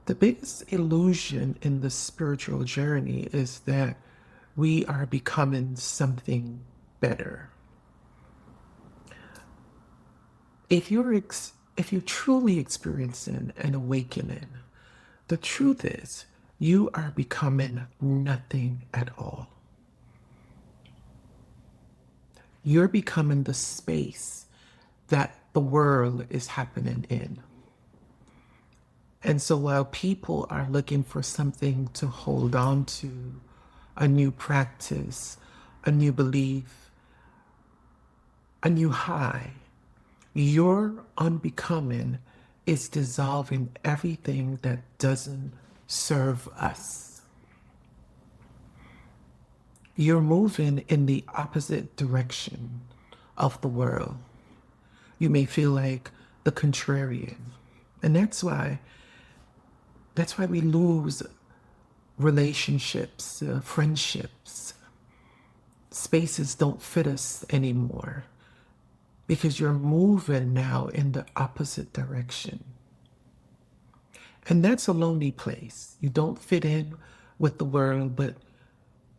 The biggest illusion in the spiritual journey is that we are becoming something better. If you're truly experiencing an awakening, the truth is you are becoming nothing at all. You're becoming the space that the world is happening in. And so while people are looking for something to hold on to, a new practice, a new belief, a new high, your unbecoming is dissolving everything that doesn't serve us. You're moving in the opposite direction of the world. You may feel like the contrarian. And that's why we lose relationships, friendships. Spaces don't fit us anymore because you're moving now in the opposite direction. And that's a lonely place. You don't fit in with the world, but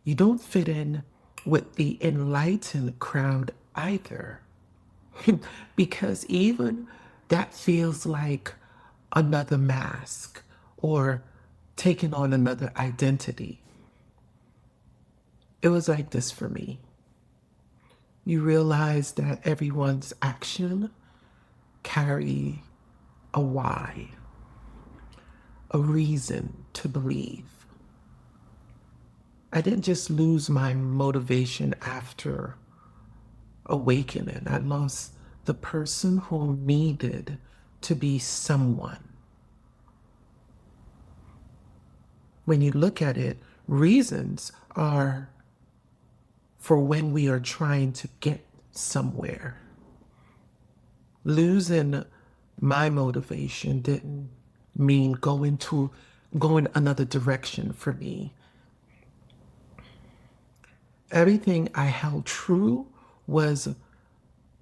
you don't fit in with the enlightened crowd either. Because even that feels like another mask or taking on another identity. It was like this for me. You realize that everyone's action carry a why, a reason to believe. I didn't just lose my motivation after awakening. I lost the person who needed to be someone. When you look at it, reasons are for when we are trying to get somewhere. Losing my motivation didn't mean going another direction for me. Everything I held true was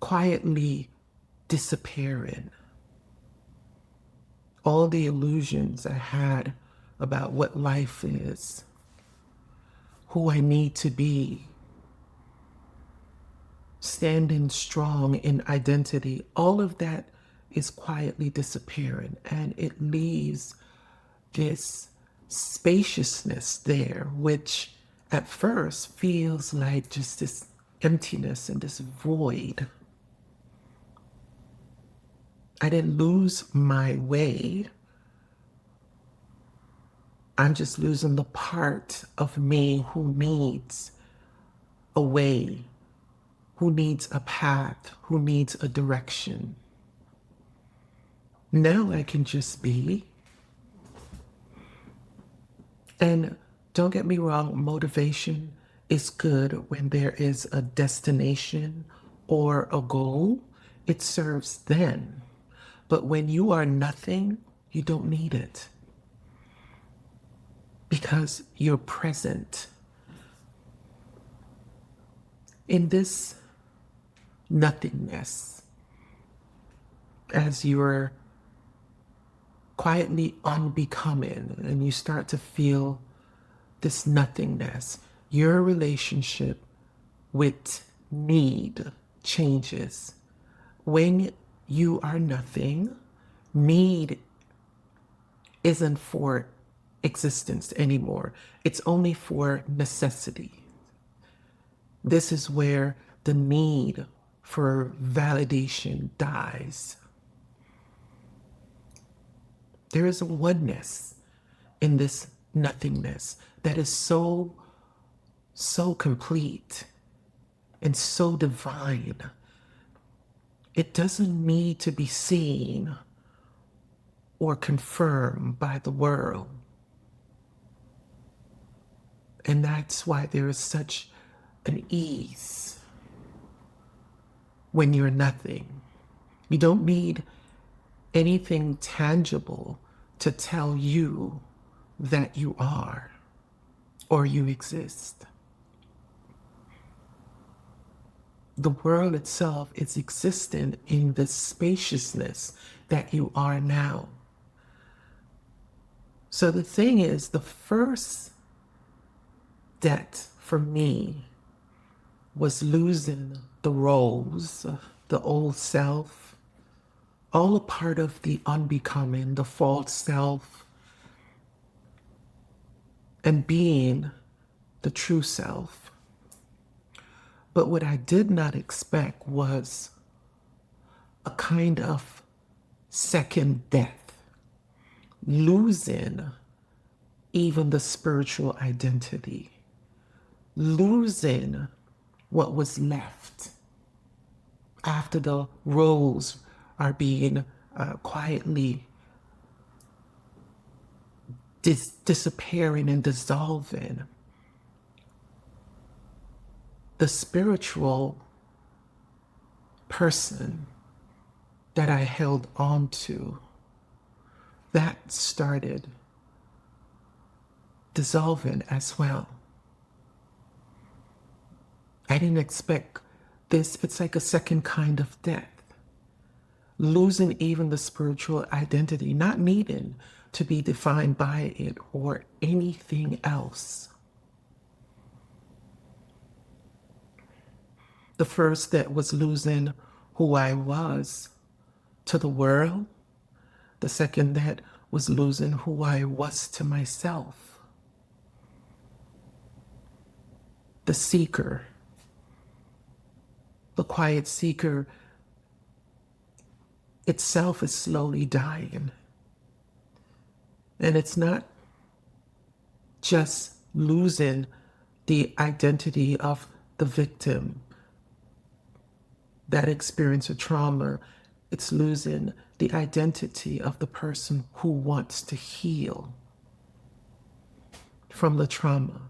quietly disappearing. All the illusions I had about what life is, who I need to be, standing strong in identity, all of that is quietly disappearing, and it leaves this spaciousness there, which at first feels like just this emptiness and this void. I didn't lose my way. I'm just losing the part of me who needs a way, who needs a path, who needs a direction. Now I can just be. And don't get me wrong, motivation is good when there is a destination or a goal. It serves then. But when you are nothing, you don't need it because you're present. In this nothingness, as you're quietly unbecoming and you start to feel this nothingness, your relationship with need changes. When you are nothing, need isn't for existence anymore. It's only for necessity. This is where the need for validation dies. There is a oneness in this nothingness that is so, so complete and so divine. It doesn't need to be seen or confirmed by the world. And that's why there is such an ease when you're nothing. You don't need anything tangible to tell you that you are or you exist. The world itself is existing in the spaciousness that you are now. So the thing is, the first debt for me was losing the roles, the old self, all a part of the unbecoming, the false self, and being the true self. But what I did not expect was a kind of second death, losing even the spiritual identity, losing what was left after the roles are being quietly disappearing and dissolving. The spiritual person that I held on to, that started dissolving as well. I didn't expect this. It's like a second kind of death. Losing even the spiritual identity, not needing to be defined by it or anything else. The first step was losing who I was to the world. The second that was losing who I was to myself. The seeker, the quiet seeker itself is slowly dying. And it's not just losing the identity of the victim that experienced a trauma. It's losing the identity of the person who wants to heal from the trauma.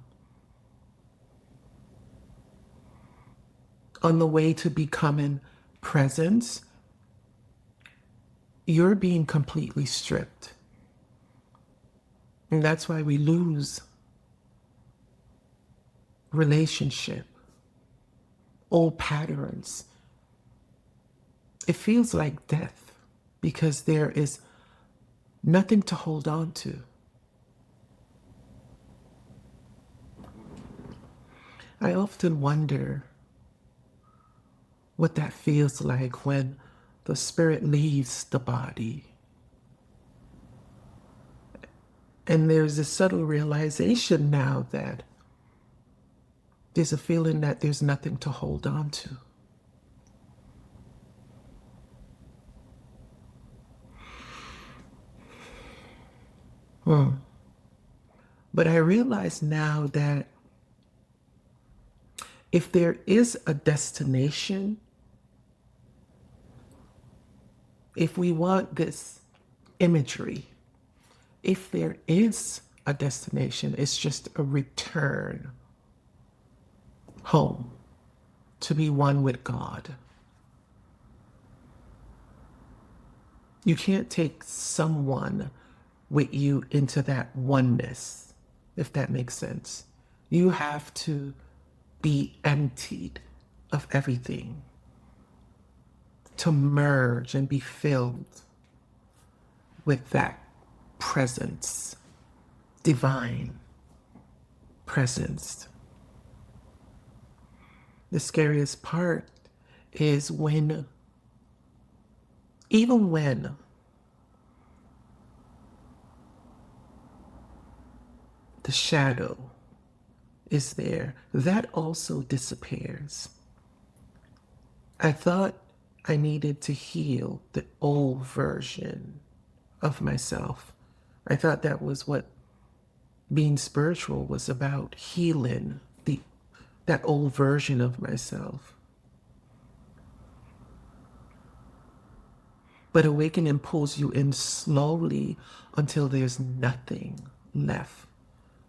On the way to becoming presence, you're being completely stripped. And that's why we lose relationship, old patterns. It feels like death because there is nothing to hold on to. I often wonder what that feels like when the spirit leaves the body. And there's a subtle realization now that there's a feeling that there's nothing to hold on to. But I realize now that if there is a destination, if we want this imagery, if there is a destination, it's just a return home to be one with God. You can't take someone with you into that oneness, if that makes sense. You have to be emptied of everything to merge and be filled with that presence, divine presence. The scariest part is even when the shadow is there, that also disappears. I thought I needed to heal the old version of myself. I thought that was what being spiritual was about, healing that old version of myself. But awakening pulls you in slowly until there's nothing left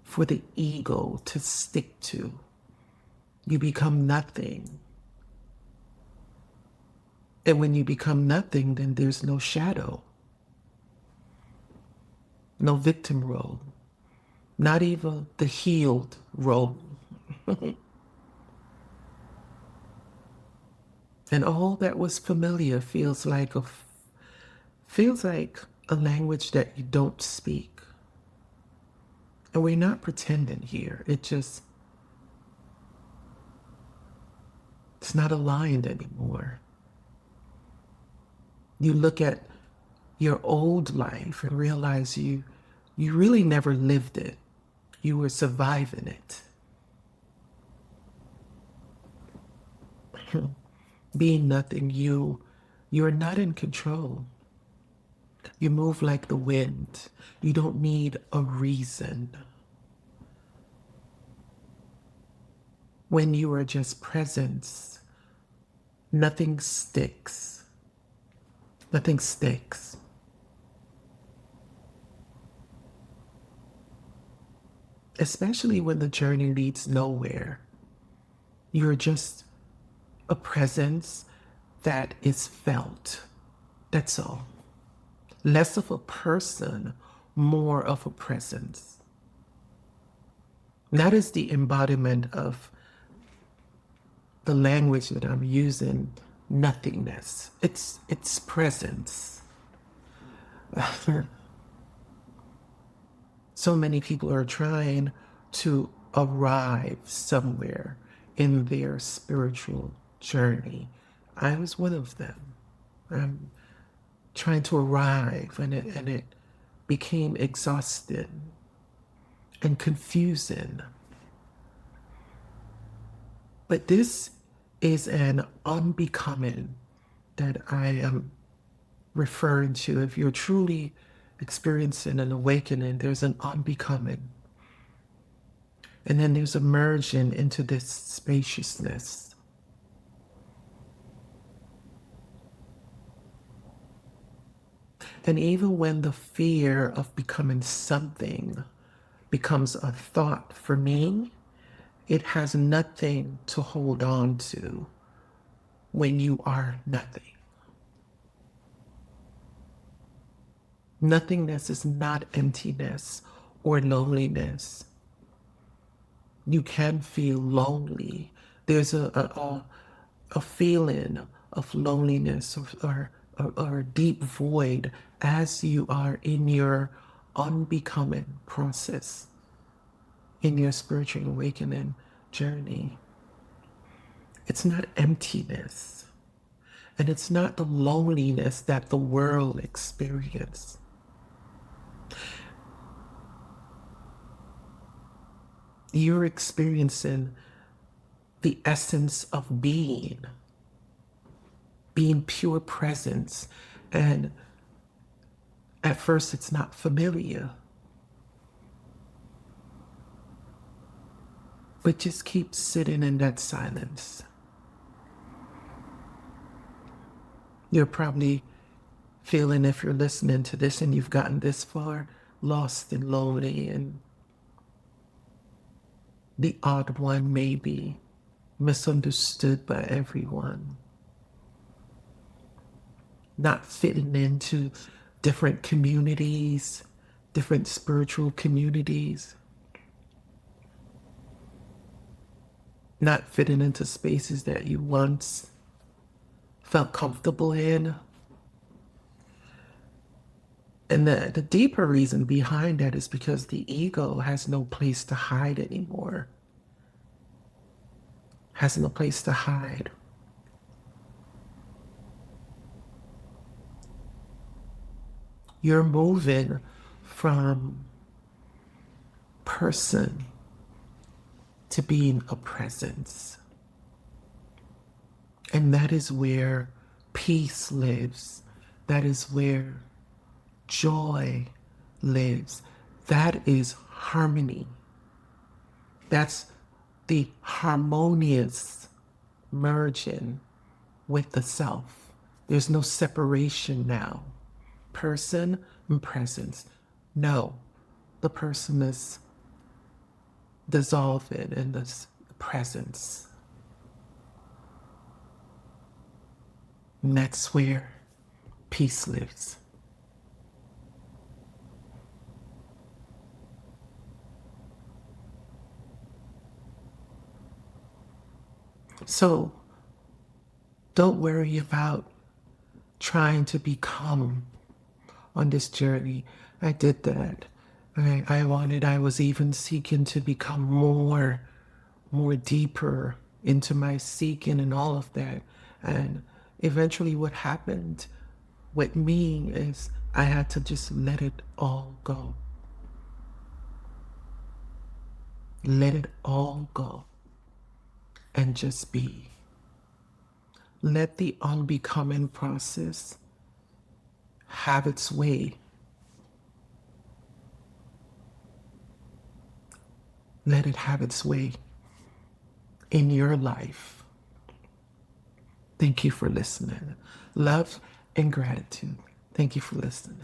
for the ego to stick to. You become nothing. And when you become nothing, then there's no shadow, no victim role, not even the healed role. And all that was familiar feels like a language that you don't speak. And we're not pretending here. It's not aligned anymore. You look at your old life and realize you really never lived it. You were surviving it. Being nothing, you're not in control. You move like the wind. You don't need a reason. When you are just presence, nothing sticks. Nothing sticks. Especially when the journey leads nowhere. You're just a presence that is felt. That's all. Less of a person, more of a presence. That is the embodiment of the language that I'm using, nothingness. It's presence. So many people are trying to arrive somewhere in their spiritual journey. I was one of them. I'm trying to arrive, and it became exhausting and confusing. But this is an unbecoming that I am referring to. If you're truly experiencing an awakening, there's an unbecoming. And then there's a merging into this spaciousness. And even when the fear of becoming something becomes a thought for me, it has nothing to hold on to when you are nothing. Nothingness is not emptiness or loneliness. You can feel lonely. There's a feeling of loneliness or a deep void as you are in your unbecoming process, in your spiritual awakening journey. It's not emptiness, and it's not the loneliness that the world experiences. You're experiencing the essence of being pure presence. And at first, it's not familiar, but just keep sitting in that silence. You're probably feeling, if you're listening to this and you've gotten this far, lost and lonely and the odd one, maybe misunderstood by everyone, not fitting into different communities, different spiritual communities, not fitting into spaces that you once felt comfortable in. And the deeper reason behind that is because the ego has no place to hide anymore. Has no place to hide. You're moving from person to being a presence. And that is where peace lives. That is where joy lives. That is harmony. That's the harmonious merging with the self. There's no separation now. Person and presence. No, the person is dissolving in this presence. And that's where peace lives. So don't worry about trying to become on this journey. I did that. I was even seeking to become more deeper into my seeking and all of that. And eventually what happened with me is I had to just let it all go. Let it all go and just be. Let the unbecoming process have its way. Let it have its way in your life. Thank you for listening. Love and gratitude. Thank you for listening.